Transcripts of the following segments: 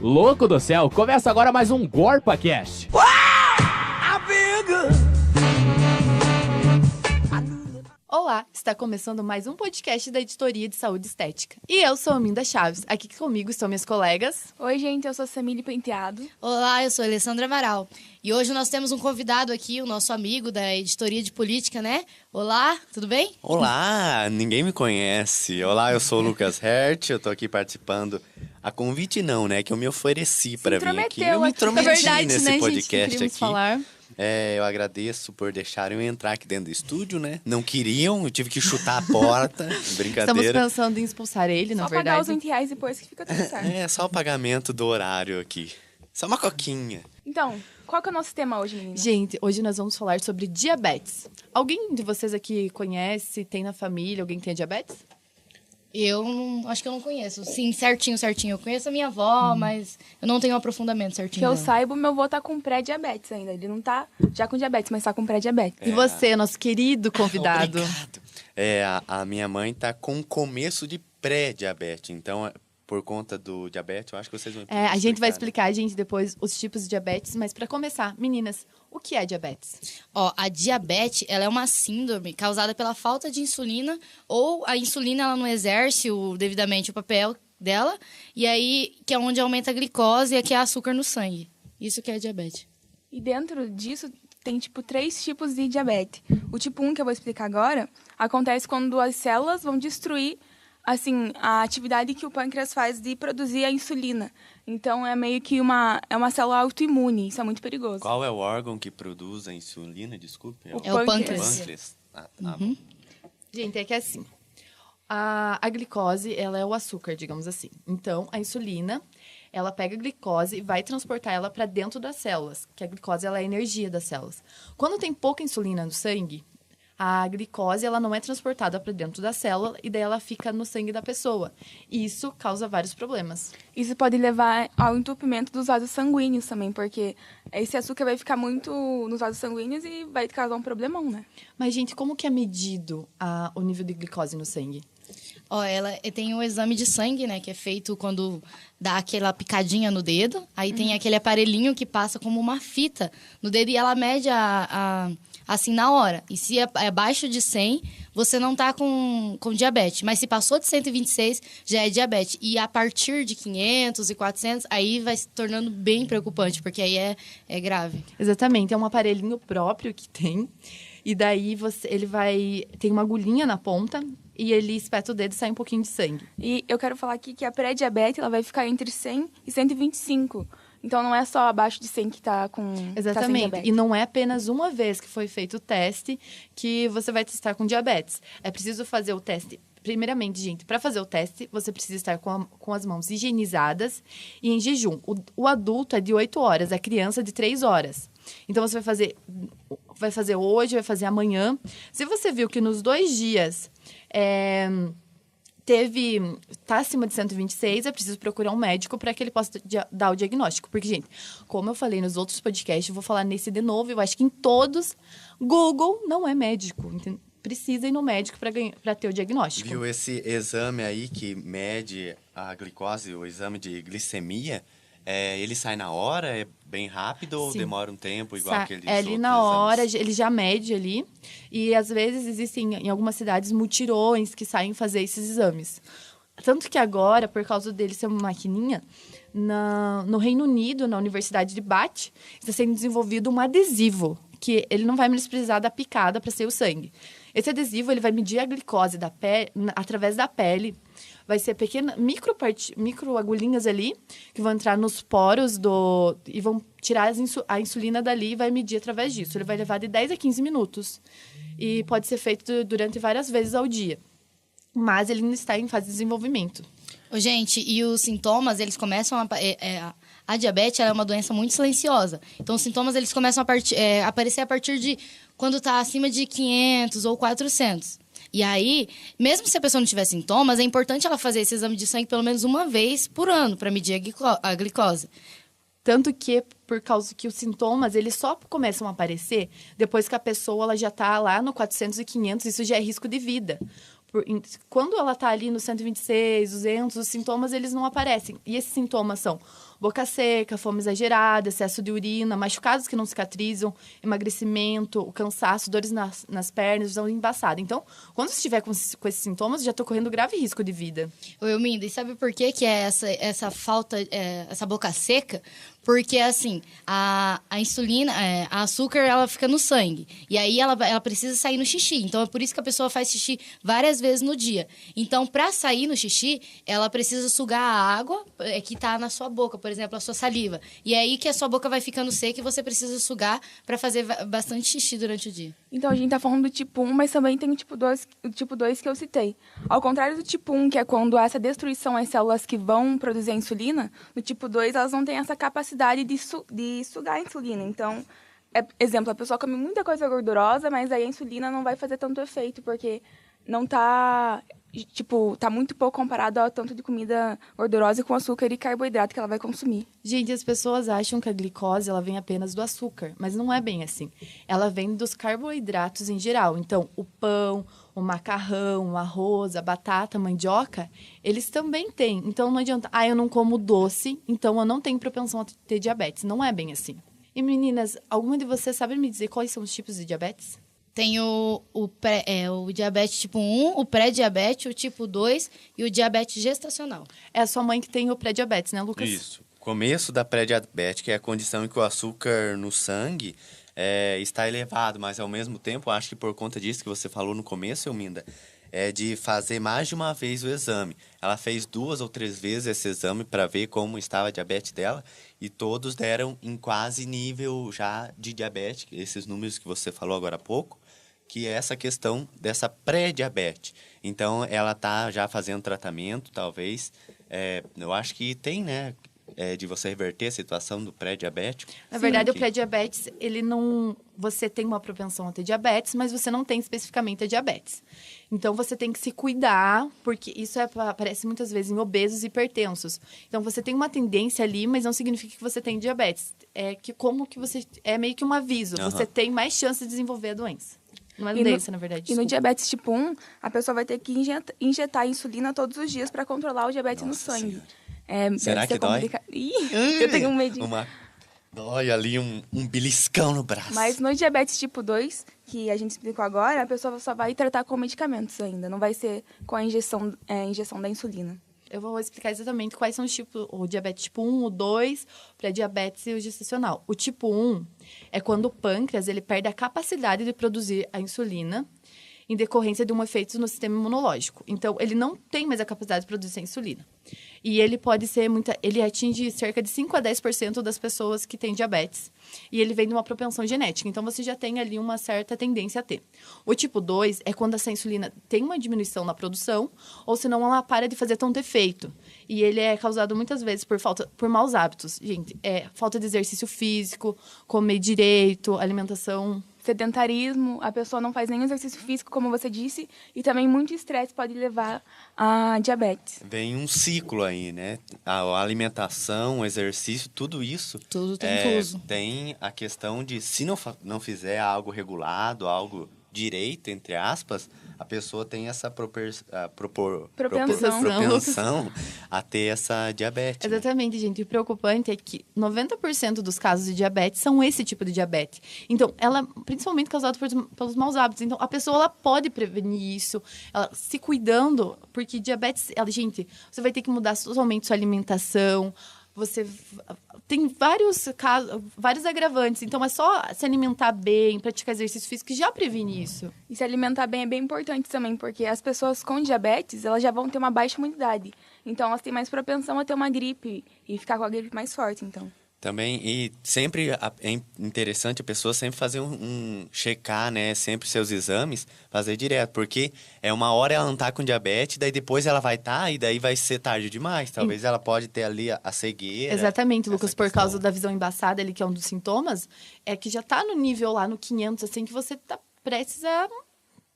Louco do céu, começa agora mais um GorpaCast. Olá, está começando mais um podcast da Editoria de Saúde Estética. E eu sou a Minda Chaves. Aqui comigo estão minhas colegas. Oi, gente, eu sou a Samile Penteado. Olá, eu sou a Alessandra Amaral. E hoje nós temos um convidado aqui, o nosso amigo da Editoria de Política, né? Olá, tudo bem? Olá, ninguém me conhece. Olá, eu sou o Lucas Hert, eu tô aqui participando. A convite não, né? Que eu me ofereci para vir aqui. Eu me intrometi nesse podcast aqui. Falar. Eu agradeço por deixarem eu entrar aqui dentro do estúdio, né? Não queriam, eu tive que chutar a porta. Brincadeira. Estamos pensando em expulsar ele, na verdade. Só pagar os R$20 depois que fica tudo certo. É, só o pagamento do horário aqui. Só uma coquinha. Então, qual que é o nosso tema hoje, menina? Gente, hoje nós vamos falar sobre diabetes. Alguém de vocês aqui conhece, tem na família, alguém que tem diabetes? Acho que eu não conheço. Sim, certinho. Eu conheço a minha avó, mas eu não tenho um aprofundamento certinho. Que eu saiba, o meu avô tá com pré-diabetes ainda. Ele não tá já com diabetes, mas tá com pré-diabetes. E você, nosso querido convidado? Obrigado. A minha mãe tá com começo de pré-diabetes, então... Por conta do diabetes, eu acho que vocês vão explicar. A gente vai explicar, depois os tipos de diabetes, mas para começar, meninas, o que é diabetes? A diabetes, ela é uma síndrome causada pela falta de insulina, ou a insulina ela não exerce devidamente o papel dela, e aí que é onde aumenta a glicose e que é açúcar no sangue. Isso que é diabetes. E dentro disso tem, 3 tipos de diabetes. O tipo 1, que eu vou explicar agora, acontece quando as células vão destruir a atividade que o pâncreas faz de produzir a insulina. Então, é meio que uma célula autoimune. Isso é muito perigoso. Qual é o órgão que produz a insulina? Desculpe. É o pâncreas. Bom. Gente, é que assim, a glicose, ela é o açúcar, digamos assim. Então, a insulina, ela pega a glicose e vai transportar ela para dentro das células, que a glicose ela é a energia das células. Quando tem pouca insulina no sangue, a glicose ela não é transportada para dentro da célula e daí ela fica no sangue da pessoa. E isso causa vários problemas. Isso pode levar ao entupimento dos vasos sanguíneos também, porque esse açúcar vai ficar muito nos vasos sanguíneos e vai causar um problemão, né? Mas, gente, como que é medido o nível de glicose no sangue? Ela tem um exame de sangue, né, que é feito quando dá aquela picadinha no dedo. Aí tem aquele aparelhinho que passa como uma fita no dedo e ela mede assim na hora. E se é abaixo de 100, você não tá com diabetes. Mas se passou de 126, já é diabetes. E a partir de 500 e 400, aí vai se tornando bem preocupante, porque aí é grave. Exatamente, é um aparelhinho próprio que tem. E daí tem uma agulhinha na ponta e ele espeta o dedo e sai um pouquinho de sangue. E eu quero falar aqui que a pré-diabetes ela vai ficar entre 100 e 125. Então, não é só abaixo de 100 que está com Exatamente. Tá sem e não é apenas uma vez que foi feito o teste que você vai estar com diabetes. É preciso fazer o teste. Primeiramente, gente, para fazer o teste, você precisa estar com as mãos higienizadas e em jejum. O adulto é de 8 horas, a criança de 3 horas. Então, você vai fazer hoje, vai fazer amanhã. Se você viu que nos 2 dias... tá acima de 126, é preciso procurar um médico para que ele possa dar o diagnóstico. Porque, gente, como eu falei nos outros podcasts, eu vou falar nesse de novo, eu acho que em todos, Google não é médico. Precisa ir no médico para ter o diagnóstico. Viu esse exame aí que mede a glicose, o exame de glicemia? Ele sai na hora? É bem rápido ou demora um tempo, igual aqueles outros ali na hora, exames? ele já mede ali. E, às vezes, existem, em algumas cidades, mutirões que saem fazer esses exames. Tanto que agora, por causa dele ser uma maquininha, no Reino Unido, na Universidade de Bath, está sendo desenvolvido um adesivo, que ele não vai mais precisar da picada para ser o sangue. Esse adesivo ele vai medir a glicose da pele, através da pele. Vai ser pequenas micro agulhinhas ali, que vão entrar nos poros e vão tirar a insulina dali e vai medir através disso. Ele vai levar de 10 a 15 minutos. E pode ser feito durante várias vezes ao dia. Mas ele ainda está em fase de desenvolvimento. Gente, e os sintomas, eles começam a diabetes ela é uma doença muito silenciosa. Então, os sintomas, eles começam a aparecer a partir de quando está acima de 500 ou 400. E aí, mesmo se a pessoa não tiver sintomas, é importante ela fazer esse exame de sangue pelo menos uma vez por ano para medir a glicose. Tanto que, por causa que os sintomas, eles só começam a aparecer depois que a pessoa ela já está lá no 400 e 500, isso já é risco de vida. Quando ela está ali no 126, 200, os sintomas eles não aparecem. E esses sintomas são boca seca, fome exagerada, excesso de urina, machucados que não cicatrizam, emagrecimento, o cansaço, dores nas pernas, visão embaçada. Então, quando você estiver com esses sintomas, já estou correndo grave risco de vida. Ô, Elminda, e sabe por que é essa falta, essa boca seca? Porque, assim, a insulina, a açúcar, ela fica no sangue. E aí, ela precisa sair no xixi. Então, é por isso que a pessoa faz xixi várias vezes no dia. Então, para sair no xixi, ela precisa sugar a água que está na sua boca, por exemplo, a sua saliva. E é aí que a sua boca vai ficando seca e você precisa sugar para fazer bastante xixi durante o dia. Então, a gente tá falando do tipo 1, mas também tem o tipo 2 que eu citei. Ao contrário do tipo 1, que é quando há essa destruição às células que vão produzir a insulina, no tipo 2, elas não têm essa capacidade de sugar a insulina. Então, exemplo, a pessoa come muita coisa gordurosa, mas aí a insulina não vai fazer tanto efeito, porque não tá muito pouco comparado ao tanto de comida gordurosa com açúcar e carboidrato que ela vai consumir. Gente, as pessoas acham que a glicose ela vem apenas do açúcar, mas não é bem assim. Ela vem dos carboidratos em geral. Então, o pão, o macarrão, o arroz, a batata, a mandioca, eles também têm. Então, não adianta, eu não como doce, então eu não tenho propensão a ter diabetes. Não é bem assim. E, meninas, alguma de vocês sabe me dizer quais são os tipos de diabetes? Tem o diabetes tipo 1, o pré-diabetes, o tipo 2 e o diabetes gestacional. É a sua mãe que tem o pré-diabetes, né, Lucas? Isso. Começo da pré-diabetes, que é a condição em que o açúcar no sangue está elevado, mas ao mesmo tempo, acho que por conta disso que você falou no começo, Elminda, é de fazer mais de uma vez o exame. Ela fez 2 ou 3 vezes esse exame para ver como estava a diabetes dela e todos deram em quase nível já de diabetes, esses números que você falou agora há pouco, que é essa questão dessa pré-diabetes. Então, ela está já fazendo tratamento, talvez. Eu acho que tem, né? De você reverter a situação do pré-diabético. Na verdade, o pré-diabetes, ele não... Você tem uma propensão a ter diabetes, mas você não tem especificamente a diabetes. Então, você tem que se cuidar, porque isso aparece muitas vezes em obesos e hipertensos. Então, você tem uma tendência ali, mas não significa que você tem diabetes. É meio que um aviso. Uhum. Você tem mais chance de desenvolver a doença. Não é doença, na verdade. Desculpa. E no diabetes tipo 1, a pessoa vai ter que injetar insulina todos os dias para controlar o diabetes no sangue. Será que dói? Eu tenho um medinho. Dói ali um beliscão no braço. Mas no diabetes tipo 2, que a gente explicou agora, a pessoa só vai tratar com medicamentos ainda. Não vai ser com a injeção da insulina. Eu vou explicar exatamente quais são os tipos, o diabetes tipo 1, o 2, o pré-diabetes e o gestacional. O tipo 1 é quando o pâncreas ele perde a capacidade de produzir a insulina em decorrência de um efeito no sistema imunológico. Então, ele não tem mais a capacidade de produzir a insulina. E ele pode ser ele atinge cerca de 5 a 10% das pessoas que têm diabetes. E ele vem de uma propensão genética. Então, você já tem ali uma certa tendência a ter. O tipo 2 é quando essa insulina tem uma diminuição na produção, ou senão ela para de fazer tanto efeito. E ele é causado muitas vezes por maus hábitos. Gente, falta de exercício físico, comer direito, alimentação... Sedentarismo, a pessoa não faz nenhum exercício físico, como você disse, e também muito estresse pode levar a diabetes. Vem um ciclo aí, né? A alimentação, o exercício, tudo isso... Tudo tem incluso. Tem a questão de, se não fizer algo regulado, algo direito, entre aspas, a pessoa tem essa propensão a ter essa diabetes. Exatamente, né? Gente. O preocupante é que 90% dos casos de diabetes são esse tipo de diabetes. Então, ela principalmente causada pelos maus hábitos. Então, a pessoa ela pode prevenir isso, ela se cuidando, porque diabetes, gente, você vai ter que mudar totalmente sua alimentação. Você tem vários casos, vários agravantes. Então, é só se alimentar bem, praticar exercício físico que já previne isso. E se alimentar bem é bem importante também, porque as pessoas com diabetes, elas já vão ter uma baixa imunidade. Então, elas têm mais propensão a ter uma gripe e ficar com a gripe mais forte, então. Também, e sempre é interessante a pessoa sempre fazer checar, né, sempre seus exames, fazer direto, porque uma hora ela não tá com diabetes, daí depois ela vai estar, e daí vai ser tarde demais, talvez ela pode ter ali a cegueira. Exatamente, Lucas, por causa da visão embaçada ali, que é um dos sintomas, é que já tá no nível lá no 500, assim, que você tá prestes a...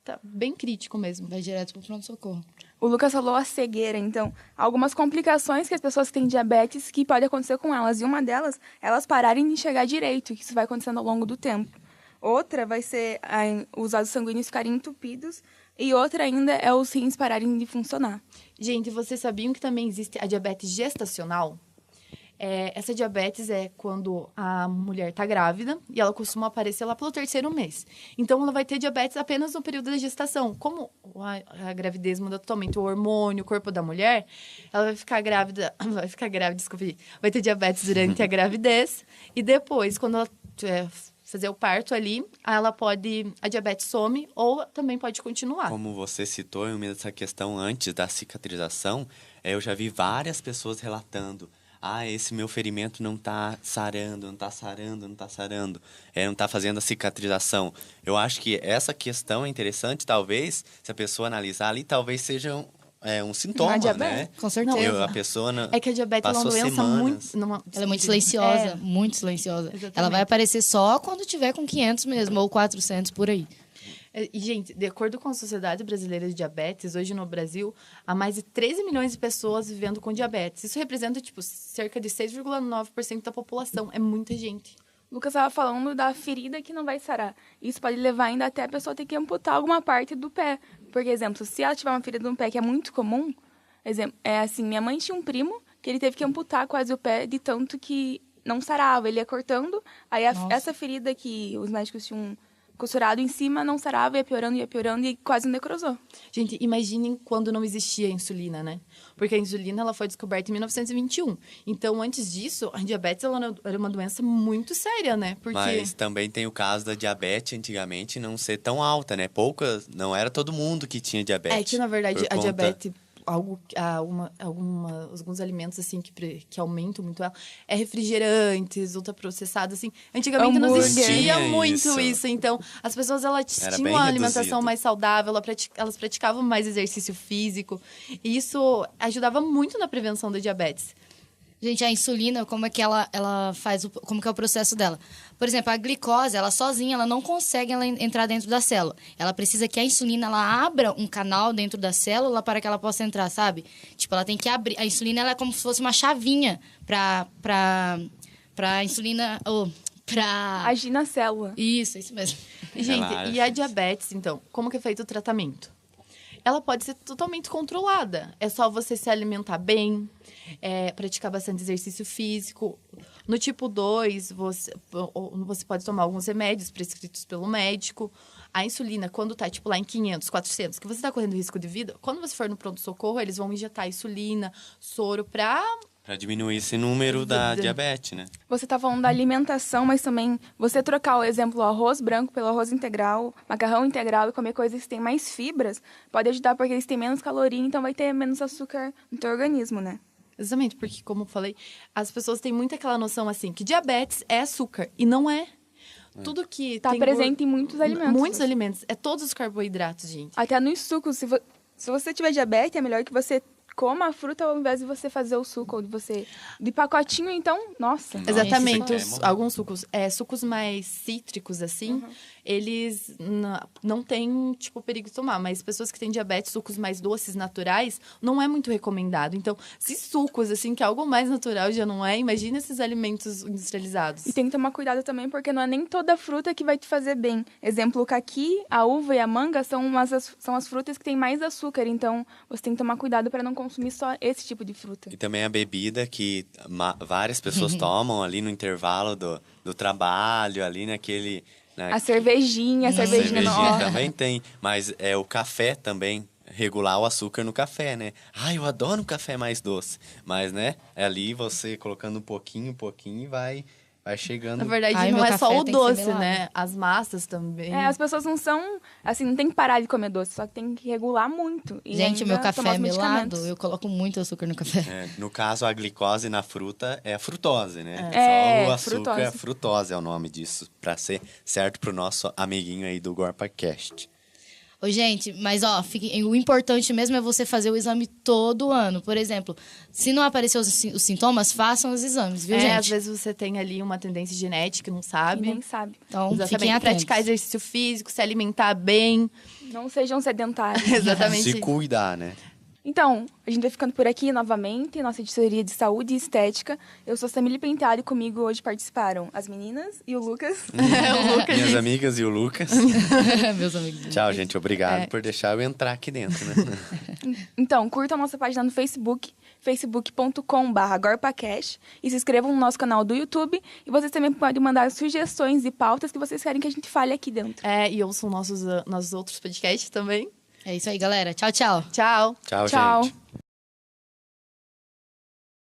Tá bem crítico mesmo. Vai direto pro pronto-socorro. O Lucas falou a cegueira, então, algumas complicações que as pessoas que têm diabetes que pode acontecer com elas. E uma delas, elas pararem de enxergar direito, que isso vai acontecendo ao longo do tempo. Outra vai ser os vasos sanguíneos ficarem entupidos. E outra ainda é os rins pararem de funcionar. Gente, vocês sabiam que também existe a diabetes gestacional? Essa diabetes é quando a mulher está grávida e ela costuma aparecer lá pelo 3º mês. Então, ela vai ter diabetes apenas no período da gestação. Como a gravidez muda totalmente o hormônio, o corpo da mulher, ela vai ficar grávida, desculpe, vai ter diabetes durante a gravidez e depois, quando ela fazer o parto ali, a diabetes some ou também pode continuar. Como você citou, essa questão antes da cicatrização, eu já vi várias pessoas relatando: esse meu ferimento não tá sarando, não tá fazendo a cicatrização. Eu acho que essa questão é interessante, talvez, se a pessoa analisar ali, talvez seja um sintoma, né? Com certeza. A pessoa que a diabetes é uma doença muito... Ela é muito silenciosa, muito silenciosa. Exatamente. Ela vai aparecer só quando tiver com 500 mesmo, ou 400, por aí. E, gente, de acordo com a Sociedade Brasileira de Diabetes, hoje no Brasil, há mais de 13 milhões de pessoas vivendo com diabetes. Isso representa, cerca de 6,9% da população. É muita gente. O Lucas estava falando da ferida que não vai sarar. Isso pode levar ainda até a pessoa ter que amputar alguma parte do pé. Por exemplo, se ela tiver uma ferida no pé, que é muito comum, minha mãe tinha um primo que ele teve que amputar quase o pé de tanto que não sarava. Ele ia cortando, aí essa ferida que os médicos tinham costurado em cima não sarava, ia piorando e quase necrosou. Gente, imaginem quando não existia a insulina, né? Porque a insulina ela foi descoberta em 1921. Então, antes disso, a diabetes ela era uma doença muito séria, né? Mas também tem o caso da diabetes antigamente não ser tão alta, né? Não era todo mundo que tinha diabetes. É que, na verdade, a diabetes... alguns alimentos assim que aumentam muito ela é refrigerantes, ultraprocessados, assim. Antigamente não existia muito isso. Então, as pessoas elas tinham uma alimentação mais saudável, elas praticavam mais exercício físico. E isso ajudava muito na prevenção da diabetes. Gente, a insulina, como é que ela faz, como que é o processo dela? Por exemplo, a glicose, ela sozinha, ela não consegue entrar dentro da célula. Ela precisa que a insulina, ela abra um canal dentro da célula para que ela possa entrar, sabe? Tipo, ela tem que abrir. A insulina, ela é como se fosse uma chavinha pra insulina... pra agir na célula. Isso mesmo. Gente, e a diabetes, então, como que é feito o tratamento? Ela pode ser totalmente controlada. É só você se alimentar bem, praticar bastante exercício físico. No tipo 2, você pode tomar alguns remédios prescritos pelo médico. A insulina, quando tá, lá em 500, 400, que você tá correndo risco de vida, quando você for no pronto-socorro, eles vão injetar insulina, soro para diminuir esse número da diabetes, né? Você tá falando da alimentação, mas também você trocar o exemplo, o arroz branco pelo arroz integral, macarrão integral e comer coisas que têm mais fibras, pode ajudar porque eles têm menos caloria, então vai ter menos açúcar no teu organismo, né? Exatamente, porque, como eu falei, as pessoas têm muito aquela noção, assim, que diabetes é açúcar, e não é. Tudo que tá presente em muitos alimentos. Muitos alimentos. É todos os carboidratos, gente. Até nos sucos. Se você tiver diabetes, é melhor que você coma a fruta ao invés de você fazer o suco, ou de pacotinho, então, nossa. Exatamente, alguns sucos mais cítricos, assim, eles não têm, perigo de tomar, mas pessoas que têm diabetes, sucos mais doces, naturais, não é muito recomendado. Então, se sucos, assim, que é algo mais natural já não é, imagina esses alimentos industrializados. E tem que tomar cuidado também, porque não é nem toda fruta que vai te fazer bem. Exemplo, o caqui, a uva e a manga são as frutas que têm mais açúcar, então você tem que tomar cuidado para não consumir só esse tipo de fruta. E também a bebida que várias pessoas tomam ali no intervalo do trabalho, ali naquele... A cervejinha também tem, mas o café também, regular o açúcar no café, né? Eu adoro um café mais doce, mas, né, ali você colocando um pouquinho vai chegando... Na verdade, não é só o doce, né? As massas também. As pessoas não são... Assim, não tem que parar de comer doce, só que tem que regular muito. Gente, o meu café é melado, eu coloco muito açúcar no café. No caso, a glicose na fruta é a frutose, né? Só o açúcar, a frutose é o nome disso, pra ser certo pro nosso amiguinho aí do GorpaCast. Ô, gente, mas o importante mesmo é você fazer o exame todo ano. Por exemplo, se não aparecer os sintomas, façam os exames, viu, gente? Às vezes você tem ali uma tendência genética, não sabe. E nem sabe. Então, fiquem atentos. Praticar exercício físico, se alimentar bem. Não sejam sedentários. Exatamente. Se cuidar, né? Então, a gente vai ficando por aqui novamente, nossa editoria de saúde e estética. Eu sou Samile Penteado e comigo hoje participaram as meninas e o Lucas. Minhas amigas e o Lucas. Meus amigos. Tchau, gente. Obrigado por deixar eu entrar aqui dentro, né? Então, curtam a nossa página no Facebook, facebook.com/agorpacast, e se inscrevam no nosso canal do YouTube. E vocês também podem mandar sugestões e pautas que vocês querem que a gente fale aqui dentro. E ouçam nossos outros podcasts também. É isso aí, galera. Tchau, tchau. Tchau. Tchau, Tchau. gente.